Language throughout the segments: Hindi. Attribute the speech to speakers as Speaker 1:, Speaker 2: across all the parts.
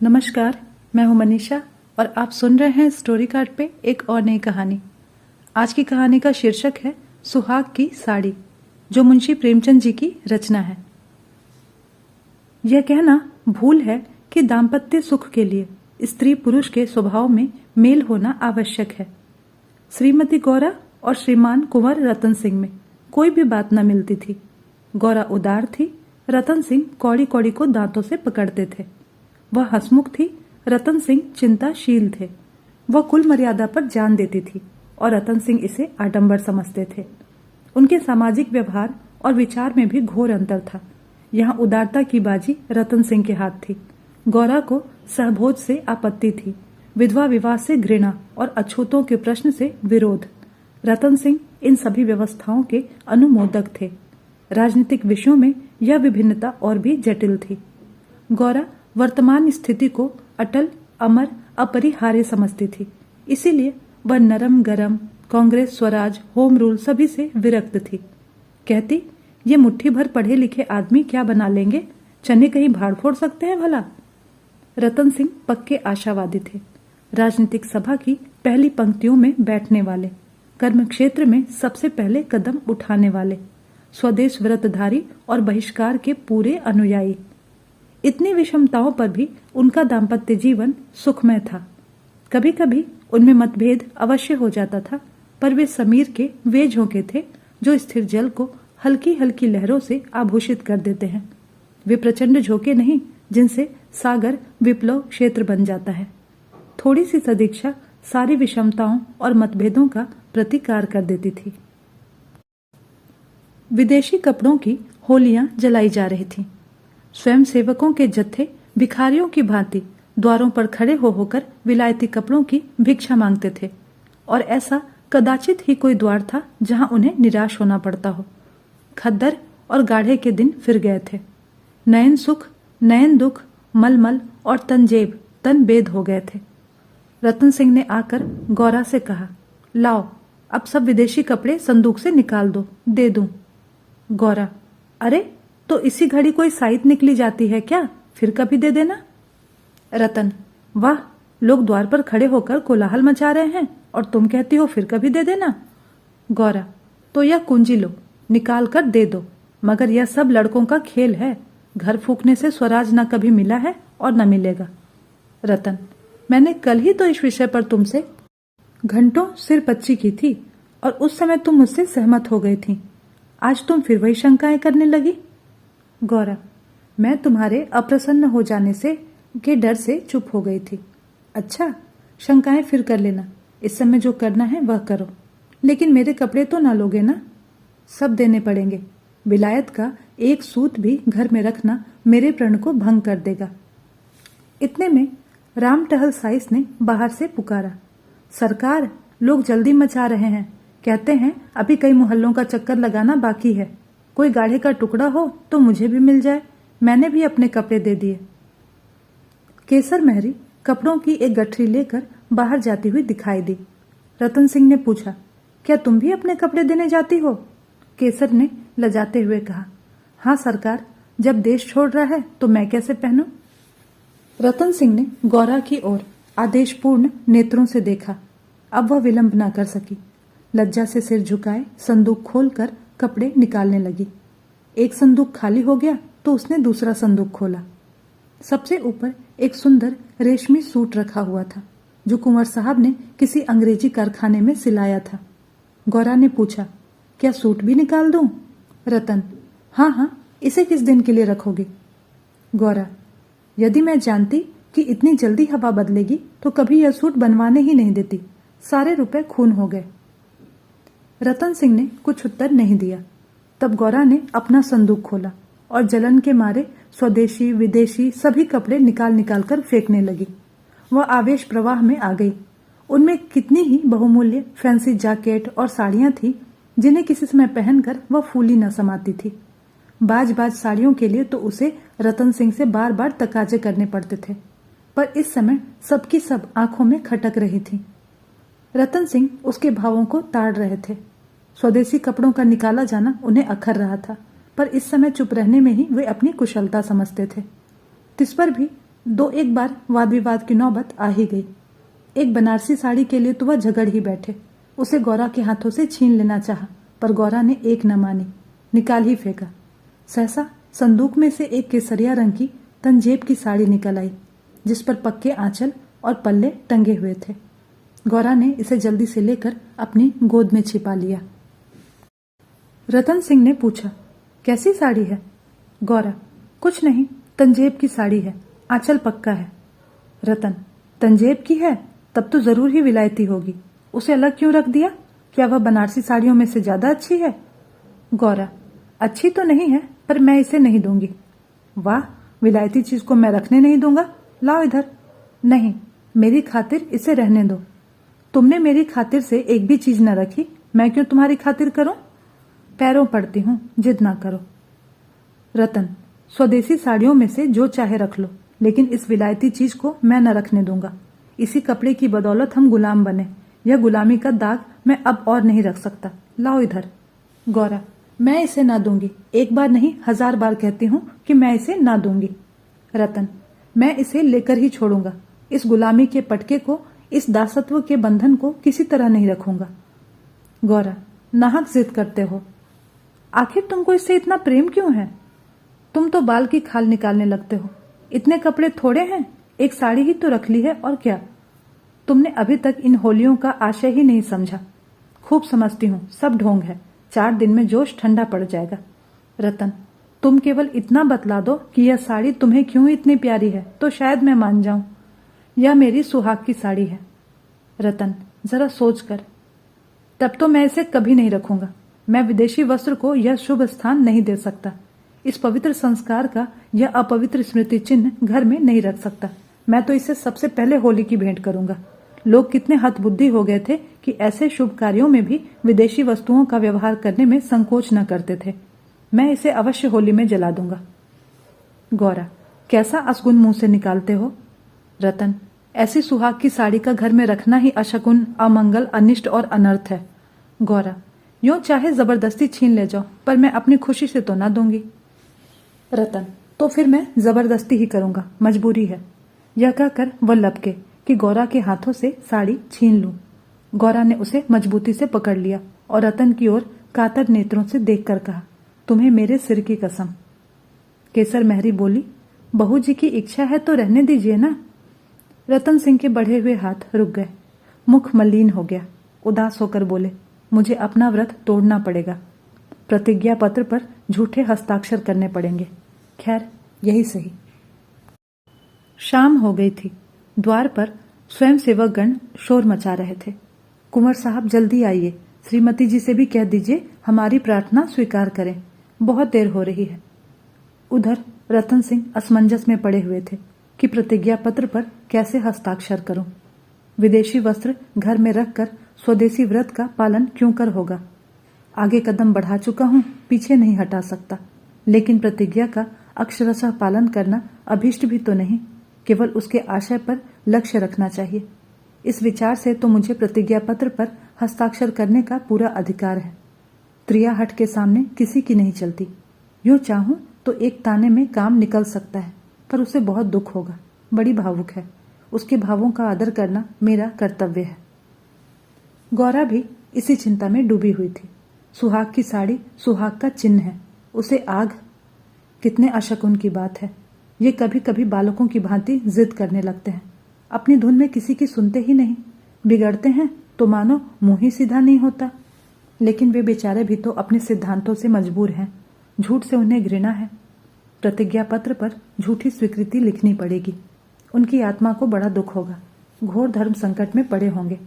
Speaker 1: नमस्कार, मैं हूं मनीषा और आप सुन रहे हैं स्टोरी कार्ड पे एक और नई कहानी। आज की कहानी का शीर्षक है सुहाग की साड़ी, जो मुंशी प्रेमचंद जी की रचना है। यह कहना भूल है कि दाम्पत्य सुख के लिए स्त्री पुरुष के स्वभाव में मेल होना आवश्यक है। श्रीमती गौरा और श्रीमान कुंवर रतन सिंह में कोई भी बात न मिलती थी। गौरा उदार थी, रतन सिंह कौड़ी कौड़ी को दांतों से पकड़ते थे। वह हंसमुख थी, रतन सिंह चिंताशील थे। वह कुल मर्यादा पर जान देती थी और रतन सिंह इसे आडंबर समझते थे। उनके सामाजिक व्यवहार और विचार में भी घोर अंतर था। यहाँ उदारता की बाजी रतन सिंह के हाथ थी। गौरा को सहभोज से आपत्ति थी, विधवा विवाह से घृणा और अछूतों के प्रश्न से विरोध। रतन सिंह इन सभी व्यवस्थाओं के अनुमोदक थे। राजनीतिक विषयों में यह विभिन्नता और भी जटिल थी। गौरा वर्तमान स्थिति को अटल, अमर, अपरिहार्य समझती थी। इसीलिए वह नरम गरम, कांग्रेस, स्वराज, होम रूल सभी से विरक्त थी। कहती, ये मुट्ठी भर पढ़े लिखे आदमी क्या बना लेंगे, चने कहीं भाड़ फोड़ सकते हैं भला। रतन सिंह पक्के आशावादी थे। राजनीतिक सभा की पहली पंक्तियों में बैठने वाले, कर्म क्षेत्र में सबसे पहले कदम उठाने वाले, स्वदेश व्रतधारी और बहिष्कार के पूरे अनुयायी। इतनी विषमताओं पर भी उनका दाम्पत्य जीवन सुखमय था। कभी कभी उनमें मतभेद अवश्य हो जाता था, पर वे समीर के वे झोंके थे जो स्थिर जल को हल्की हल्की लहरों से आभूषित कर देते हैं। वे प्रचंड झोंके नहीं जिनसे सागर विप्लव क्षेत्र बन जाता है। थोड़ी सी सदिच्छा सारी विषमताओं और मतभेदों का प्रतिकार कर देती थी। विदेशी कपड़ों की होलियां जलाई जा रही थीं। स्वयं सेवकों के जत्थे भिखारियों की भांति द्वारों पर खड़े हो होकर विलायती कपड़ों की भिक्षा मांगते थे, और ऐसा कदाचित ही कोई द्वार था जहां उन्हें निराश होना पड़ता हो। खद्दर और गाढ़े के दिन फिर गए थे। नयन सुख, नयन दुख, मलमल और तंजेब तन बेद हो गए थे। रतन सिंह ने आकर गौरा से कहा, लाओ अब सब विदेशी कपड़े संदूक से निकाल दो, दे दूं। गौरा, अरे तो इसी घड़ी कोई साइत निकली जाती है क्या, फिर कभी दे देना। रतन, वाह, लोग द्वार पर खड़े होकर कोलाहल मचा रहे हैं और तुम कहती हो फिर कभी दे देना। गौरा, तो यह कुंजी लो, निकाल कर दे दो, मगर यह सब लड़कों का खेल है। घर फूकने से स्वराज न कभी मिला है और न मिलेगा। रतन, मैंने कल ही तो इस विषय पर तुमसे घंटों सिरपच्ची की थी और उस समय तुम मुझसे सहमत हो गई थी। आज तुम फिर वही शंकाएं करने लगी। गौरा, मैं तुम्हारे अप्रसन्न हो जाने से के डर से चुप हो गई थी। अच्छा, शंकाएं फिर कर लेना, इस समय जो करना है वह करो, लेकिन मेरे कपड़े तो ना लोगे ना? सब देने पड़ेंगे। विलायत का एक सूत भी घर में रखना मेरे प्रण को भंग कर देगा। इतने में राम टहल साइस ने बाहर से पुकारा, सरकार, लोग जल्दी मचा रहे हैं, कहते हैं अभी कई मोहल्लों का चक्कर लगाना बाकी है। कोई गाढ़े का टुकड़ा हो तो मुझे भी मिल जाए, मैंने भी अपने कपड़े दे दिए। केसर महरी कपड़ों की एक गठरी लेकर बाहर जाती हुई दिखाई दी। रतन सिंह ने पूछा, क्या तुम भी अपने कपड़े देने जाती हो? केसर ने लजाते हुए कहा, हाँ सरकार, जब देश छोड़ रहा है तो मैं कैसे पहनूं? रतन सिंह ने गौरा की ओर आदेशपूर्ण नेत्रों से देखा। अब वह विलंब ना कर सकी। लज्जा से सिर झुकाए संदूक खोलकर कपड़े निकालने लगी। एक संदूक खाली हो गया तो उसने दूसरा संदूक खोला। सबसे ऊपर एक सुंदर रेशमी सूट रखा हुआ था, जो कुंवर साहब ने किसी अंग्रेजी कारखाने में सिलाया था। गौरा ने पूछा, क्या सूट भी निकाल दूं? रतन, हाँ हाँ, इसे किस दिन के लिए रखोगे? गौरा, यदि मैं जानती कि इतनी जल्दी हवा बदलेगी तो कभी यह सूट बनवाने ही नहीं देती, सारे रुपए खून हो गए। रतन सिंह ने कुछ उत्तर नहीं दिया। तब गौरा ने अपना संदूक खोला और जलन के मारे स्वदेशी विदेशी सभी कपड़े निकाल निकाल कर फेंकने लगी। वह आवेश प्रवाह में आ गई। उनमें कितनी ही बहुमूल्य फैंसी जैकेट और साड़ियां थी जिन्हें किसी समय पहनकर वह फूली न समाती थी। बाज बाज साड़ियों के लिए तो उसे रतन सिंह से बार बार तकाजे करने पड़ते थे, पर इस समय सबकी सब आंखों में खटक रही थी। रतन सिंह उसके भावों को ताड़ रहे थे। स्वदेशी कपड़ों का निकाला जाना उन्हें अखर रहा था, पर इस समय चुप रहने में ही वे अपनी कुशलता समझते थे। तिस पर भी दो एक बार वाद विवाद की नौबत आ ही गई। एक बनारसी साड़ी के लिए तो वह झगड़ ही बैठे। उसे गौरा के हाथों से छीन लेना चाहा, पर गौरा ने एक न मानी, निकाल ही फेंका। सहसा संदूक में से एक केसरिया रंग की तंजेब की साड़ी निकल आई, जिस पर पक्के आंचल और पल्ले टंगे हुए थे। गौरा ने इसे जल्दी से लेकर अपनी गोद में छिपा लिया। रतन सिंह ने पूछा, कैसी साड़ी है? गौरा, कुछ नहीं, तंजेब की साड़ी है, आंचल पक्का है। रतन, तंजेब की है तब तो जरूर ही विलायती होगी, उसे अलग क्यों रख दिया? क्या वह बनारसी साड़ियों में से ज्यादा अच्छी है? गौरा, अच्छी तो नहीं है, पर मैं इसे नहीं दूंगी। वाह, विलायती चीज को मैं रखने नहीं दूंगा, लाओ इधर। नहीं, मेरी खातिर इसे रहने दो। तुमने मेरी खातिर से एक भी चीज न रखी, मैं क्यों तुम्हारी खातिर करूं? पैरों पड़ती हूं, जिद ना करो। रतन, स्वदेशी साड़ियों में से जो चाहे रख लो, लेकिन इस विलायती चीज को मैं न रखने दूंगा। इसी कपड़े की बदौलत हम गुलाम बने, यह गुलामी का दाग मैं अब और नहीं रख सकता, लाओ इधर। गौरा, मैं इसे ना दूंगी, एक बार नहीं 1000 बार कहती हूं कि मैं इसे ना दूंगी। रतन, मैं इसे लेकर ही छोड़ूंगा, इस गुलामी के पटके को, इस दासत्व के बंधन को किसी तरह नहीं रखूंगा। गौरा, नाहक जिद करते हो, आखिर तुमको इससे इतना प्रेम क्यों है? तुम तो बाल की खाल निकालने लगते हो। इतने कपड़े थोड़े हैं, एक साड़ी ही तो रख ली है, और क्या? तुमने अभी तक इन होलियों का आशय ही नहीं समझा। खूब समझती हूँ, सब ढोंग है, 4 दिन में जोश ठंडा पड़ जाएगा। रतन, तुम केवल इतना बतला दो कि यह साड़ी तुम्हें क्यों इतनी प्यारी है, तो शायद मैं मान जाऊं। यह मेरी सुहाग की साड़ी है। रतन, जरा सोच कर। तब तो मैं इसे कभी नहीं रखूंगा। मैं विदेशी वस्त्र को यह शुभ स्थान नहीं दे सकता। इस पवित्र संस्कार का यह अपवित्र स्मृति चिन्ह घर में नहीं रख सकता। मैं तो इसे सबसे पहले होली की भेंट करूंगा। लोग कितने हतबुद्धि हो गए थे कि ऐसे शुभ कार्यों में भी विदेशी वस्तुओं का व्यवहार करने में संकोच न करते थे। मैं इसे अवश्य होली में जला दूंगा। गौरा, कैसा असगुन मुंह से निकालते हो? रतन, ऐसी सुहाग की साड़ी का घर में रखना ही अशकुन, अमंगल, अनिष्ट और अनर्थ है। गौरा, यूं चाहे जबरदस्ती छीन ले जाओ, पर मैं अपनी खुशी से तो ना दूंगी। रतन, तो फिर मैं जबरदस्ती ही करूंगा, मजबूरी है। यह कहकर वह लपके कि गौरा के हाथों से साड़ी छीन लूं। गौरा ने उसे मजबूती से पकड़ लिया और रतन की ओर कातर नेत्रों से देखकर कहा, तुम्हें मेरे सिर की कसम। केसर महरी बोली, बहू जी की इच्छा है तो रहने दीजिए ना। रतन सिंह के बढ़े हुए हाथ रुक गए, मुख मलिन हो गया। उदास होकर बोले, मुझे अपना व्रत तोड़ना पड़ेगा, प्रतिज्ञा पत्र पर झूठे हस्ताक्षर करने पड़ेंगे। खैर, यही सही। शाम हो गई थी। द्वार पर स्वयंसेवक गण शोर मचा रहे थे। कुंवर साहब, जल्दी आइए, श्रीमती जी से भी कह दीजिए हमारी प्रार्थना स्वीकार करें, बहुत देर हो रही है। उधर रतन सिंह असमंजस में पड़े हुए थे कि प्रतिज्ञा पत्र पर कैसे हस्ताक्षर करूं। विदेशी वस्त्र घर में रखकर स्वदेशी व्रत का पालन क्यों कर होगा? आगे कदम बढ़ा चुका हूं, पीछे नहीं हटा सकता, लेकिन प्रतिज्ञा का अक्षरशः पालन करना अभीष्ट भी तो नहीं, केवल उसके आशय पर लक्ष्य रखना चाहिए। इस विचार से तो मुझे प्रतिज्ञा पत्र पर हस्ताक्षर करने का पूरा अधिकार है। त्रियाहट के सामने किसी की नहीं चलती। यूं चाहूं तो एक ताने में काम निकल सकता है, पर उसे बहुत दुख होगा, बड़ी भावुक है, उसके भावों का आदर करना मेरा कर्तव्य है। गौरा भी इसी चिंता में डूबी हुई थी। सुहाग की साड़ी सुहाग का चिन्ह है, उसे आग। कितने अशकुन की बात है। ये कभी कभी बालकों की भांति जिद करने लगते हैं, अपनी धुन में किसी की सुनते ही नहीं, बिगड़ते हैं तो मानो मुंह ही सीधा नहीं होता। लेकिन वे बेचारे भी तो अपने सिद्धांतों से मजबूर हैं, झूठ से उन्हें घृणा है। प्रतिज्ञा पत्र पर झूठी स्वीकृति लिखनी पड़ेगी। उनकी आत्मा को बड़ा दुख होगा, घोर धर्म संकट में पड़े होंगे।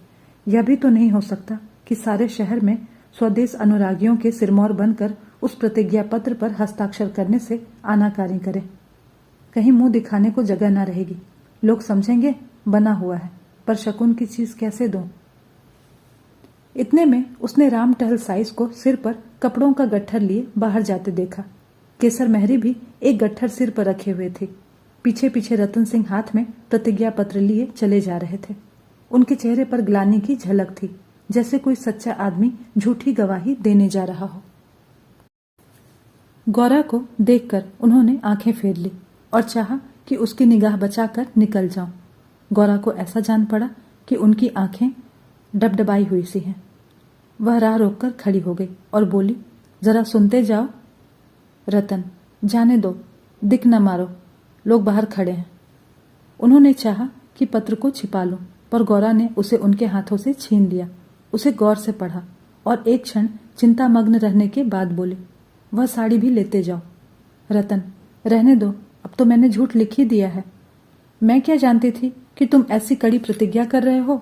Speaker 1: यह भी तो नहीं हो सकता कि सारे शहर में स्वदेश अनुरागियों के सिरमौर बनकर उस प्रतिज्ञा पत्र पर हस्ताक्षर करने से आनाकानी करें। कहीं मुंह दिखाने को जगह न रहेगी, लोग समझेंगे बना हुआ है, पर शकुन की चीज कैसे दूं? इतने में उसने राम टहल साइज को सिर पर कपड़ों का गट्ठर लिए बाहर जाते देखा। केसर महरी भी एक गट्ठर सिर पर रखे हुए थे। पीछे पीछे रतन सिंह हाथ में प्रतिज्ञा पत्र लिए चले जा रहे थे। उनके चेहरे पर ग्लानि की झलक थी, जैसे कोई सच्चा आदमी झूठी गवाही देने जा रहा हो। गौरा को देखकर उन्होंने आंखें फेर ली और चाहा कि उसकी निगाह बचाकर निकल जाऊं। गौरा को ऐसा जान पड़ा कि उनकी आंखें डबडबाई हुई सी हैं। वह राह रोककर खड़ी हो गई और बोली, जरा सुनते जाओ। रतन, जाने दो, दिख न मारो, लोग बाहर खड़े हैं। उन्होंने चाहा कि पत्र को छिपा लूं, पर गौरा ने उसे उनके हाथों से छीन लिया। उसे गौर से पढ़ा और एक क्षण चिंतामग्न रहने के बाद बोली, वह साड़ी भी लेते जाओ। रतन, रहने दो, अब तो मैंने झूठ लिख ही दिया है। मैं क्या जानती थी कि तुम ऐसी कड़ी प्रतिज्ञा कर रहे हो।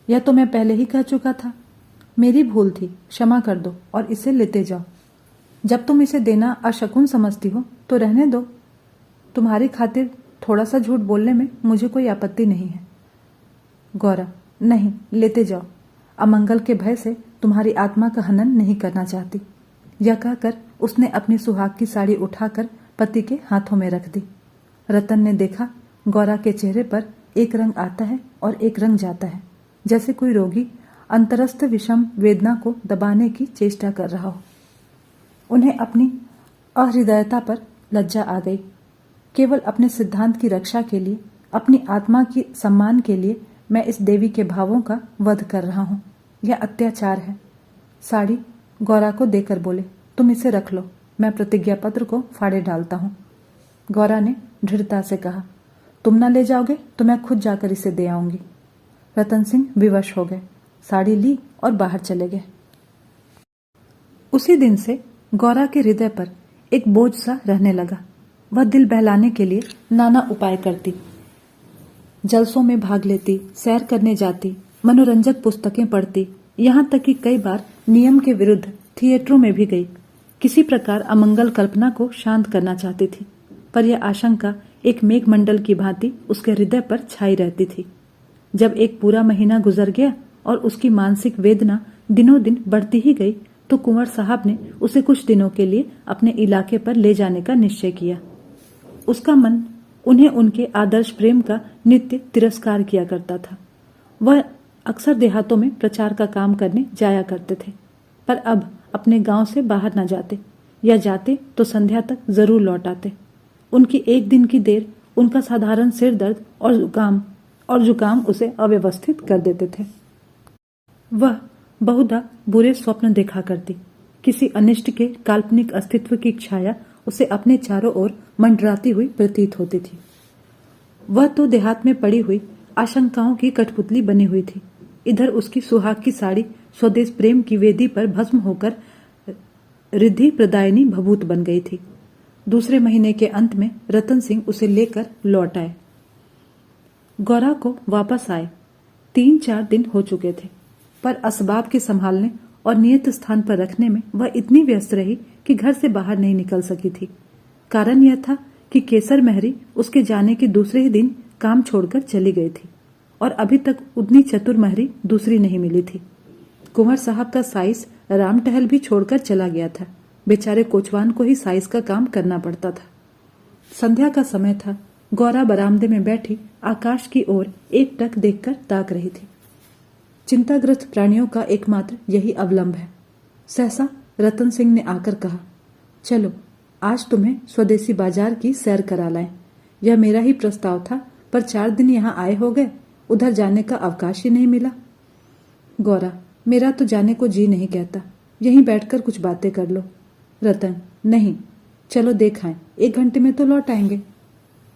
Speaker 1: यह तो मैं पहले ही कह चुका था। मेरी भूल थी, क्षमा कर दो और इसे लेते जाओ। जब तुम इसे देना अशकुन समझती हो तो रहने दो। तुम्हारी खातिर थोड़ा सा झूठ बोलने में मुझे कोई आपत्ति नहीं है। गौरा, नहीं, लेते जाओ। अमंगल के भय से तुम्हारी आत्मा का हनन नहीं करना चाहती। यह कहकर उसने अपनी सुहाग की साड़ी उठाकर पति के हाथों में रख दी। रतन ने देखा गौरा के चेहरे पर एक रंग आता है और एक रंग जाता है, जैसे कोई रोगी अंतरस्थ विषम वेदना को दबाने की चेष्टा कर रहा हो। उन्हें अपनी अहृदयता पर लज्जा आ गई। केवल अपने सिद्धांत की रक्षा के लिए, अपनी आत्मा की सम्मान के लिए मैं इस देवी के भावों का वध कर रहा हूं। यह अत्याचार है। साड़ी गौरा को देकर बोले, तुम इसे रख लो, मैं प्रतिज्ञा पत्र को फाड़े डालता हूं। गौरा ने दृढ़ता से कहा, तुम ना ले जाओगे तो मैं खुद जाकर इसे दे आऊंगी। रतन सिंह विवश हो गए, साड़ी ली और बाहर चले गए। उसी दिन से गौरा के हृदय पर एक बोझ सा रहने लगा। वह दिल बहलाने के लिए नाना उपाय करती, जलसों में भाग लेती, सैर करने जाती, मनोरंजक पुस्तकें पढ़ती, यहाँ तक कि कई बार नियम के विरुद्ध थिएटरों में भी गई। किसी प्रकार अमंगल कल्पना को शांत करना चाहती थी, पर यह आशंका एक मेघमंडल की भांति उसके हृदय पर छाई रहती थी। जब एक पूरा महीना गुजर गया और उसकी मानसिक वेदना दिनों दिन बढ़ती ही गई, तो कुंवर साहब ने उसे कुछ दिनों के लिए अपने इलाके पर ले जाने का निश्चय किया। उसका मन उन्हें उनके आदर्श प्रेम का नित्य तिरस्कार किया करता था। वह अक्सर देहातों में प्रचार का काम करने जाया करते थे, पर अब अपने गांव से बाहर न जाते, या जाते तो संध्या तक जरूर लौट आते। उनकी एक दिन की देर उनका साधारण सिर दर्द और जुकाम उसे अव्यवस्थित कर देते थे। वह बहुधा बुरे स्वप्न देखा करती। किसी अनिष्ट के काल्पनिक अस्तित्व की छाया उसे अपने चारों ओर मंडराती हुई प्रतीत होती थी। वह तो देहात में पड़ी हुई आशंकाओं की कठपुतली बनी हुई थी। इधर उसकी सुहाग की साड़ी स्वदेश प्रेम की वेदी पर भस्म होकर रिद्धि प्रदायिनी भभूत बन गई थी। दूसरे महीने के अंत में रतन सिंह उसे लेकर लौट आए। गौरा को वापस आए 3-4 दिन हो चुके थे, पर असबाब के संभालने और नियत स्थान पर रखने में वह इतनी व्यस्त रही कि घर से बाहर नहीं निकल सकी थी। कारण यह था कि केसर महरी उसके जाने के दूसरे ही दिन काम छोड़कर चली गई थी और अभी तक उतनी चतुर महरी दूसरी नहीं मिली थी। कुंवर साहब का साइस राम टहल भी छोड़कर चला गया था। बेचारे कोचवान को ही साइस का काम करना पड़ता था। संध्या का समय था। गौरा बरामदे में बैठी आकाश की ओर एकटक देखकर ताक रही थी। चिंताग्रस्त प्राणियों का एकमात्र यही अवलंब है। सहसा रतन सिंह ने आकर कहा, चलो आज तुम्हें स्वदेशी बाजार की सैर करा लाएं। यह मेरा ही प्रस्ताव था, पर 4 दिन यहाँ आए हो गए, उधर जाने का अवकाश ही नहीं मिला। गौरा, मेरा तो जाने को जी नहीं कहता, यहीं बैठकर कुछ बातें कर लो। रतन, नहीं, चलो देख आएं, 1 घंटे में तो लौट आएंगे।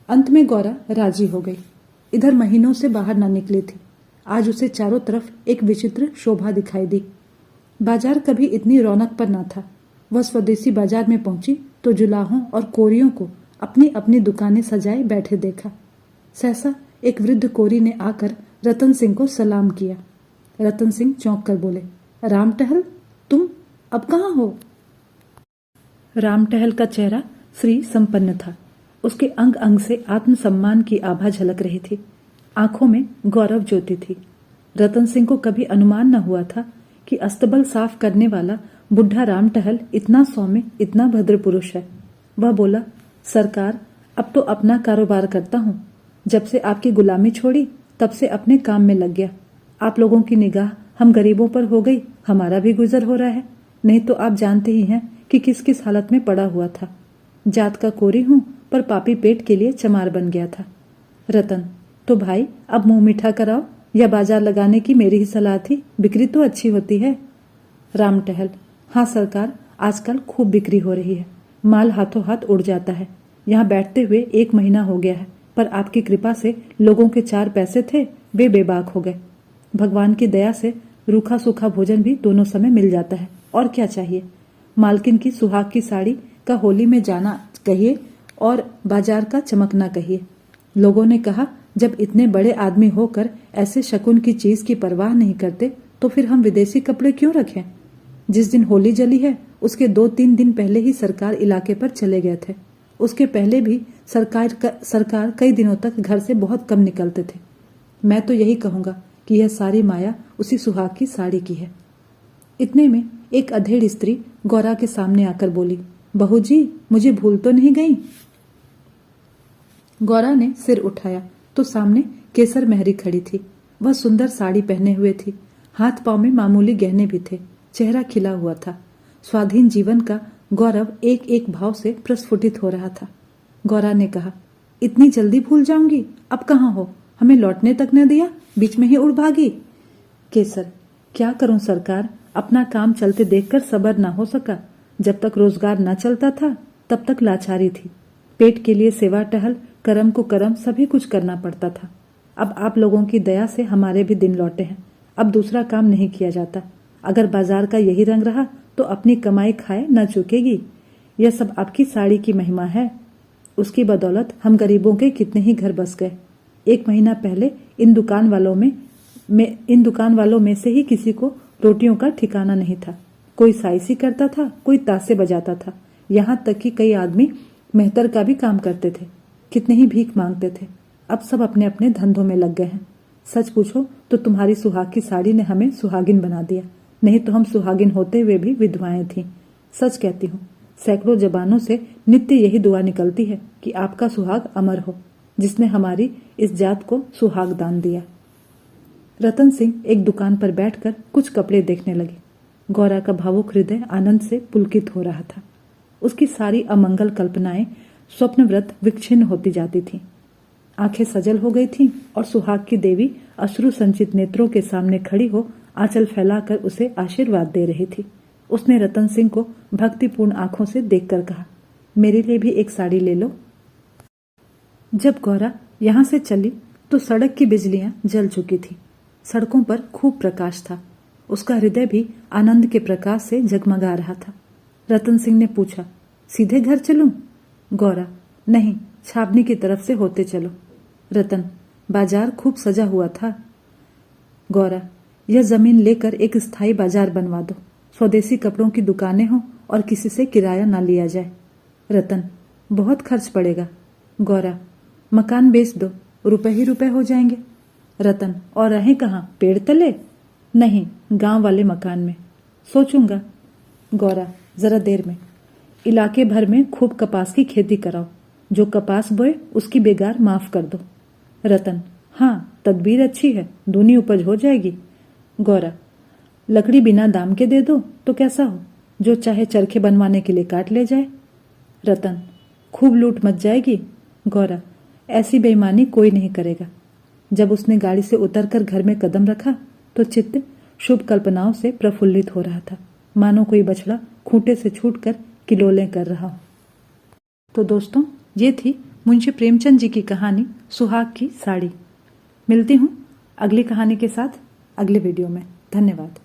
Speaker 1: अंत में गौरा राजी हो गई। इधर महीनों से बाहर ना निकली थी। आज उसे चारों तरफ एक विचित्र शोभा दिखाई दी। बाजार कभी इतनी रौनक पर ना था। वह स्वदेशी बाजार में पहुंची तो जुलाहों और कोरियों को अपनी अपनी दुकानें सजाए बैठे देखा। सहसा एक वृद्ध कोरी ने आकर रतन सिंह को सलाम किया। रतन सिंह चौंक कर बोले, राम टहल, तुम अब कहाँ हो? राम टहल का चेहरा श्री संपन्न था। उसके अंग अंग से आत्मसम्मान की आभा झलक रही थी। आंखों में गौरव ज्योति थी। रतन सिंह को कभी अनुमान न हुआ था कि अस्तबल साफ करने वाला बुढ़ा राम टहल इतना सौम्य, इतना भद्र पुरुष है। वह बोला, सरकार, अब तो अपना कारोबार करता हूँ। जब से आपकी गुलामी छोड़ी तब से अपने काम में लग गया। आप लोगों की निगाह हम गरीबों पर हो गई, हमारा भी गुजर हो रहा है। नहीं तो आप जानते ही हैं कि किस किस हालत में पड़ा हुआ था। जात का कोरी हूँ पर पापी पेट के लिए चमार बन गया था। रतन, तो भाई अब मुंह मीठा कराओ, या बाजार लगाने की मेरी ही सलाह थी, बिक्री तो अच्छी होती है। राम टहल, हाँ सरकार, आजकल खूब बिक्री हो रही है, माल हाथों हाथ उड़ जाता है। यहाँ बैठते हुए 1 महीना हो गया है, पर आपकी कृपा से लोगों के 4 पैसे थे, वे बेबाक हो गए। भगवान की दया से रूखा सूखा भोजन भी दोनों समय मिल जाता है, और क्या चाहिए। मालकिन की सुहाग की साड़ी का होली में जाना कहिए और बाजार का चमकना कहिए। लोगों ने कहा, जब इतने बड़े आदमी होकर ऐसे शकुन की चीज की परवाह नहीं करते तो फिर हम विदेशी कपड़े क्यों रखें। जिस दिन होली जली है उसके 2-3 दिन पहले ही सरकार इलाके पर चले गए थे। उसके पहले भी सरकार कई दिनों तक घर से बहुत कम निकलते थे। मैं तो यही कहूंगा कि यह सारी माया उसी सुहाग की साड़ी की है। इतने में एक अधेड़ स्त्री गौरा के सामने आकर बोली, बहू जी, मुझे भूल तो नहीं गई। गौरा ने सिर उठाया तो सामने केसर मेहरी खड़ी थी। वह सुंदर साड़ी पहने हुए थी, हाथ पांव में मामूली गहने भी थे, चेहरा खिला हुआ था। स्वाधीन जीवन का गौरव एक एक भाव से प्रस्फुटित हो रहा था। गौरा ने कहा, इतनी जल्दी भूल जाऊंगी, अब कहाँ हो, हमें लौटने तक न दिया, बीच में ही उड़ भागी। केसर, क्या करूं सरकार, अपना काम चलते देखकर सब्र ना हो सका। जब तक रोजगार न चलता था तब तक लाचारी थी। पेट के लिए सेवा टहल, कर्म को कर्म, सभी कुछ करना पड़ता था। अब आप लोगों की दया से हमारे भी दिन लौटे हैं। अब दूसरा काम नहीं किया जाता। अगर बाजार का यही रंग रहा तो अपनी कमाई खाए न चुकेगी। यह सब आपकी साड़ी की महिमा है। उसकी बदौलत हम गरीबों के कितने ही घर बस गए। 1 महीना पहले इन दुकान वालों में से ही किसी को रोटियों का ठिकाना नहीं था। कोई साइसी करता था, कोई तासे बजाता था, यहाँ तक कि कई आदमी मेहतर का भी काम करते थे। कितने ही भीख मांगते थे। अब सब अपने अपने धंधों में लग गए हैं। सच पूछो तो तुम्हारी सुहाग की साड़ी ने हमें सुहागिन बना दिया, नहीं तो हम सुहागिन होते हुए भी विधवाएं थीं। सच कहती हूँ, सैकड़ों जबानों से नित्य यही दुआ निकलती है कि आपका सुहाग अमर हो, जिसने हमारी इस जात को सुहाग दान दिया। रतन सिंह एक दुकान पर बैठकर कुछ कपड़े देखने लगे। गौरा का भावुक हृदय आनंद से पुलकित हो रहा था। उसकी सारी अमंगल कल्पनाएं स्वप्नव्रत विच्छिन्न होती जाती थीं। आंखें सजल हो गई थीं और सुहाग की देवी अश्रु संचित नेत्रों के सामने खड़ी हो आंचल फैलाकर उसे आशीर्वाद दे रही थी। उसने रतन सिंह को भक्तिपूर्ण आंखों से देखकर कहा, मेरे लिए भी एक साड़ी ले लो। जब गौरा यहां से चली तो सड़क की बिजलियां जल चुकी थी। सड़कों पर खूब प्रकाश था। उसका हृदय भी आनंद के प्रकाश से जगमगा रहा था। रतन सिंह ने पूछा, सीधे घर चलूं? गौरा, नहीं, छावनी की तरफ से होते चलो। रतन, बाजार खूब सजा हुआ था। गौरा, यह जमीन लेकर एक स्थायी बाजार बनवा दो, स्वदेशी कपड़ों की दुकानें हों और किसी से किराया ना लिया जाए। रतन, बहुत खर्च पड़ेगा। गौरा, मकान बेच दो, रुपए ही रुपए हो जाएंगे। रतन, और रहें कहाँ, पेड़ तले? नहीं, गांव वाले मकान में। सोचूंगा। गौरा, जरा देर में। इलाके भर में खूब कपास की खेती कराओ, जो कपास बोए उसकी बेगार माफ कर दो। रतन, हाँ, तदबीर अच्छी है, दूनी उपज हो जाएगी। गौरा, लकड़ी बिना दाम के दे दो तो कैसा हो, जो चाहे चरखे बनवाने के लिए काट ले जाए। रतन, खूब लूट मच जाएगी। गौरा, ऐसी बेईमानी कोई नहीं करेगा। जब उसने गाड़ी से उतरकर घर में कदम रखा तो चित्त शुभ कल्पनाओं से प्रफुल्लित हो रहा था, मानो कोई बछड़ा खूंटे से छूटकर किलोले कर रहा हो। तो दोस्तों, ये थी मुंशी प्रेमचंद जी की कहानी सुहाग की साड़ी। मिलती हूँ अगली कहानी के साथ अगले वीडियो में। धन्यवाद।